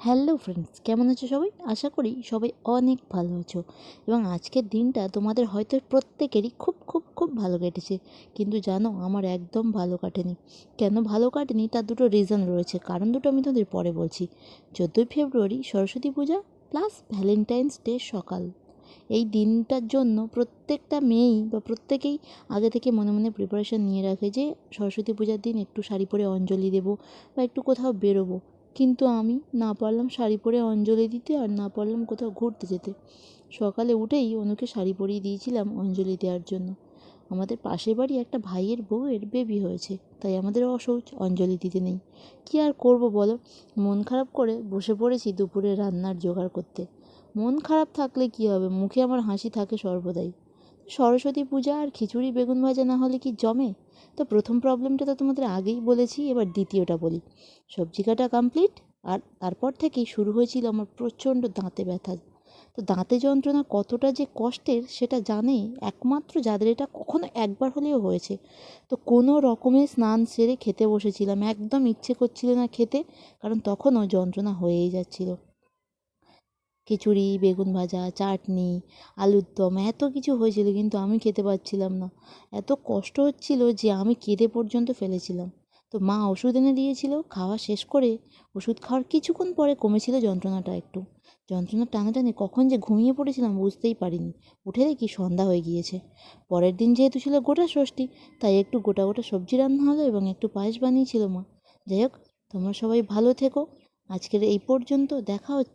Hello friends, কেমন আছো সবাই? আশা করি সবাই অনেক ভালো আছো এবং আজকের দিনটা তোমাদের হয়তো প্রত্যেকেরই খুব খুব খুব ভালো কেটেছে। কিন্তু জানো, আমার একদম ভালো কাটেনি। কেন ভালো কাটেনি তার দুটো রিজন রয়েছে, কারণ দুটো আমি তোমাদের পরে বলছি। 14ই ফেব্রুয়ারি সরস্বতী পূজা প্লাস ভ্যালেন্টাইন্স ডে সকাল। এই দিনটার জন্য প্রত্যেকটা মেয়েই বা প্রত্যেকেই আগে থেকে মনে মনে প্রিপারেশান নিয়ে রাখে যে সরস্বতী পূজার দিন একটু শাড়ি পরে অঞ্জলি দেবো বা একটু কোথাও বেরোবো। কিন্তু আমি না পারলাম শাড়ি পরে অঞ্জলি দিতে, আর না পারলাম কোথাও ঘুরতে যেতে। সকালে উঠেই অনুকে শাড়ি পরিয়ে দিয়েছিলাম অঞ্জলি দেওয়ার জন্য। আমাদের পাশের বাড়ি একটা ভাইয়ের বউয়ের বেবি হয়েছে, তাই আমাদের অশৌচ অঞ্জলি দিতে নেই। কী আর করব বলো, মন খারাপ করে বসে পড়েছি দুপুরে রান্নার জোগাড় করতে। মন খারাপ থাকলে কী হবে, মুখে আমার হাসি থাকে সর্বদাই। সরস্বতী পূজা আর খিচুড়ি বেগুন ভাজা না হলে কি জমে? তো প্রথম প্রবলেমটা তো তোমাদের আগেই বলেছি, এবার দ্বিতীয়টা বলি। সবজি কাটা কমপ্লিট, আর তারপর থেকেই শুরু হয়েছিল আমার প্রচণ্ড দাঁতে ব্যথা। তো দাঁতে যন্ত্রণা কতটা যে কষ্টের সেটা জানে একমাত্র যাদের এটা কখনো একবার হলেও হয়েছে। তো কোনো রকমে স্নান সেরে খেতে বসেছিলাম, একদম ইচ্ছে করছিল না খেতে, কারণ তখনও যন্ত্রণা হয়েই যাচ্ছিল। খিচুড়ি, বেগুন ভাজা, চাটনি, আলুর দম এত কিছু হয়েছিল, কিন্তু আমি খেতে পারছিলাম না। এত কষ্ট হচ্ছিল যে আমি কেঁদে পর্যন্ত ফেলেছিলাম। তো মা ওষুধ এনে দিয়েছিল, খাওয়া শেষ করে ওষুধ খাওয়ার কিছুক্ষণ পরে কমেছিল যন্ত্রণাটা একটু। যন্ত্রণার টানে টানে কখন যে ঘুমিয়ে পড়েছিলাম বুঝতেই পারিনি। উঠে দেখি সন্ধ্যা হয়ে গিয়েছে। পরের দিন যেহেতু ছিল গোটা ষষ্ঠী, তাই একটু গোটা গোটা সবজি রান্না হলো এবং একটু পায়েস বানিয়েছিল মা। যাই হোক, তোমরা সবাই ভালো থেকো। আজকের এই পর্যন্ত, দেখা হচ্ছে